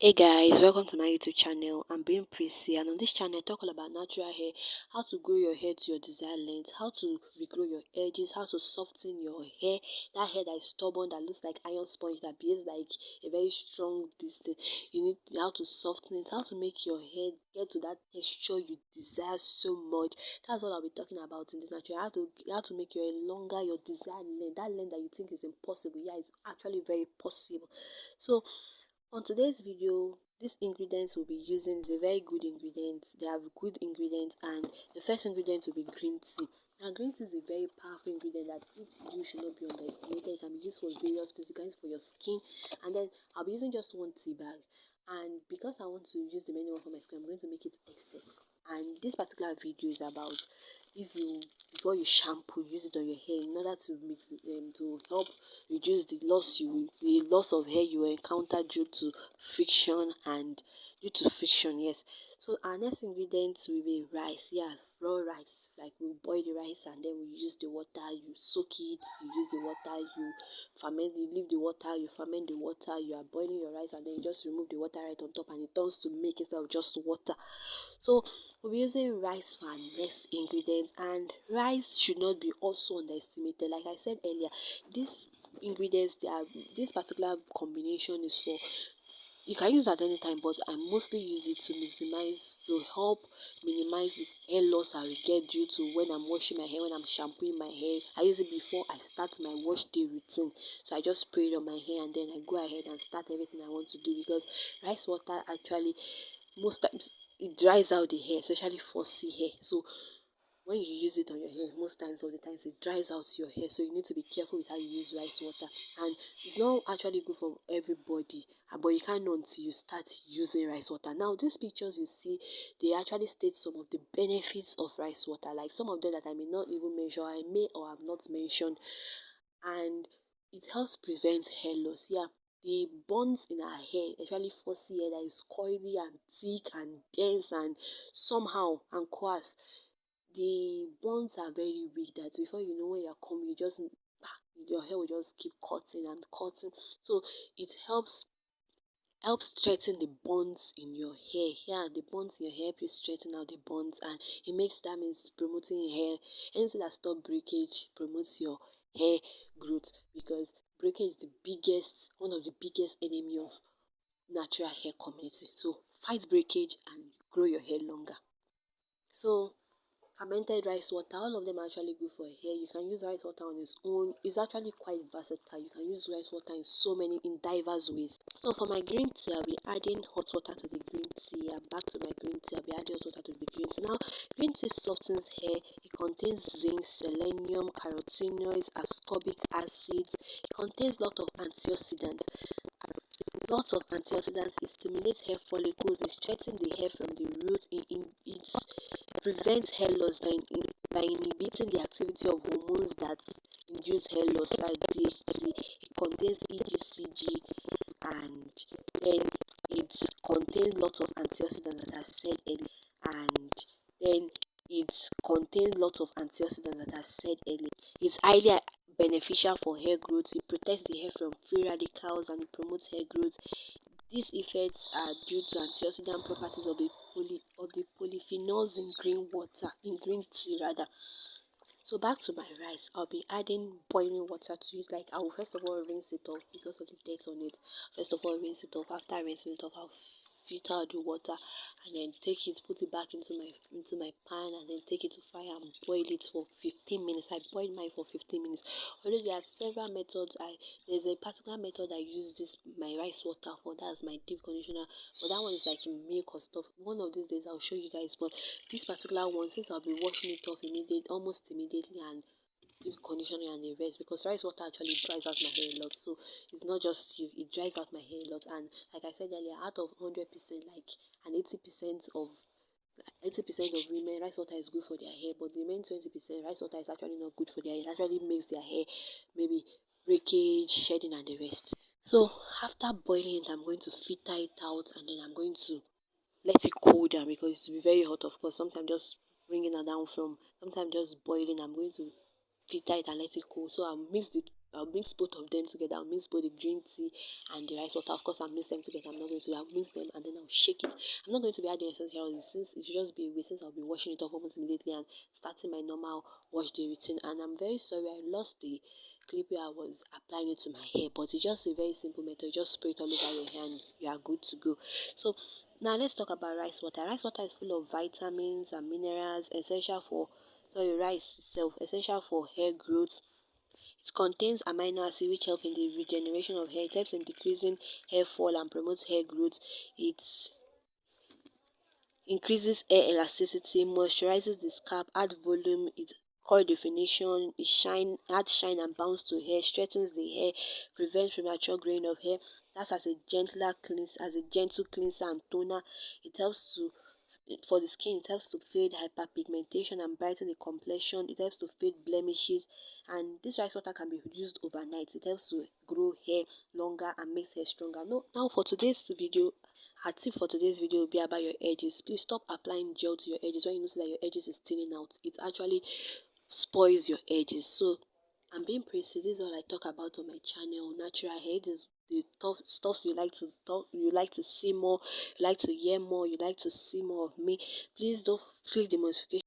Hey guys, welcome to my YouTube channel. I'm being Prissy, and on this channel I talk all about natural hair, how to grow your hair to your desired length, how to regrow your edges, how to soften your hair, that hair that is stubborn, that looks like iron sponge, that behaves like a very strong distance. You need how to soften it, how to make your hair get to that texture you desire so much. That's what I'll be talking about in this natural. How to make your hair longer, your desired length, that length that you think is impossible. Yeah, it's actually very possible. So on today's video, these ingredients we'll be using is a very good ingredient. They have good ingredients, and the first ingredient will be green tea. Now, green tea is a very powerful ingredient that its use should not be underestimated. It can be used for various things. You can use for your skin, and then I'll be using just one tea bag. And because I want to use the many one for my skin, I'm going to make it excess. And this particular video is about if you before you shampoo, use it on your hair in order to mix to help reduce the loss of hair you will encounter due to friction. Yes. So our next ingredient will be rice. Yeah, raw rice. Like we boil the rice and then we use the water. You soak it. You use the water. You ferment. You leave the water. You ferment the water. You are boiling your rice and then you just remove the water right on top and it turns to milk instead of just water. So we'll be using rice for our next ingredient, and rice should not be also underestimated. Like I said earlier, these ingredients, this particular combination is for, you can use it at any time, but I mostly use it to help minimize the hair loss I will get due to when I'm washing my hair, when I'm shampooing my hair. I use it before I start my wash day routine. So I just spray it on my hair and then I go ahead and start everything I want to do, because rice water actually most times it dries out the hair, especially fussy hair. So when you use it on your hair, most times all the times it dries out your hair, so you need to be careful with how you use rice water. And it's not actually good for everybody, but you can't know until you start using rice water. Now these pictures you see, they actually state some of the benefits of rice water, like some of them that I may not even mention, I may or have not mentioned. And it helps prevent hair loss. Yeah, the bonds in our hair, especially fussy hair that is coily and thick and dense and somehow and coarse, the bonds are very weak, that before you know, when you're coming, your hair will just keep cutting and cutting. So it helps straighten the bonds in your hair. Yeah, the bonds in your hair help you straighten out the bonds, and it makes, that means promoting hair, anything that stop breakage promotes your hair growth, because breakage is the biggest, one of the biggest enemy of natural hair community. So fight breakage and grow your hair longer. So fermented rice water, all of them are actually good for hair. You can use rice water on its own. It's actually quite versatile. You can use rice water in diverse ways. So for my green tea, I'll be adding hot water to the green tea. I'm back to my green tea. I'll be adding hot water to the green tea. Now, green tea softens hair. It contains zinc, selenium, carotenoids, ascorbic acids. It contains lot of antioxidants. Lots of antioxidants. It stimulates hair follicles. It strengthens the hair from the root. It prevents hair loss by inhibiting the activity of hormones that induce hair loss, like DHT. It contains EGCG, and then it contains lots of antioxidants, as I've said earlier, and then it contains lots of antioxidants, that I've said earlier. It's highly beneficial for hair growth. It protects the hair from free radicals and it promotes hair growth. These effects are due to antioxidant properties of the polyphenols in green tea rather. So back to my rice, I'll be adding boiling water to it. Like I will first of all rinse it off because of the dirt on it. First of all, rinse it off. After rinsing it off, I'll filter out the water and then put it back into my pan and then take it to fire and boil it for 15 minutes. I boiled mine for 15 minutes. Although there are several methods, there's a particular method I use my rice water for. That's my deep conditioner, but that one is like in milk or stuff. One of these days I'll show you guys. But this particular one, since I'll be washing it off almost immediately, and deep conditioning and the rest, because rice water actually dries out my hair a lot. So it's not just you, it dries out my hair a lot. And like I said earlier, out of 100%, like an 80% of women, rice water is good for their hair, but the remaining 20%, rice water is actually not good for their hair. It actually makes their hair maybe breakage, shedding, and the rest. So after boiling it, I'm going to filter it out and then I'm going to let it cool down, because it will be very hot, of course. Sometimes just bringing it down from, sometimes just boiling, I'm going to filter it and let it cool. So I'll mix the I'll mix both of them together. I'll mix both the green tea and the rice water. Of course, I'll mix them together. I'm not going to. I'll mix them and then I'll shake it. I'm not going to be adding essential oils since it should just be a way, since I'll be washing it off almost immediately and starting my normal wash day routine. And I'm very sorry I lost the clip where I was applying it to my hair, but it's just a very simple method. Just spray it all over your hair and you are good to go. So now let's talk about rice water. Rice water is full of vitamins and minerals essential for rice itself, essential for hair growth. It contains amino acids which help in the regeneration of hair. It helps in decreasing hair fall and promotes hair growth. It increases hair elasticity, moisturizes the scalp, adds volume, it curl definition, it adds shine and bounce to hair, strengthens the hair, prevents premature graying of hair. That's as a gentle cleanser and toner. It helps to for the skin, it helps to fade hyperpigmentation and brighten the complexion. It helps to fade blemishes, and this rice water can be used overnight. It helps to grow hair longer and makes hair stronger. No, now for today's video, our tip for today's video will be about your edges. Please stop applying gel to your edges. When you notice that your edges is thinning out, it actually spoils your edges. So I'm being Prissy. This is all I talk about on my channel. Natural hair. This is the tough stuffs you like to see more, you like to hear more, you like to see more of me. Please don't click the notification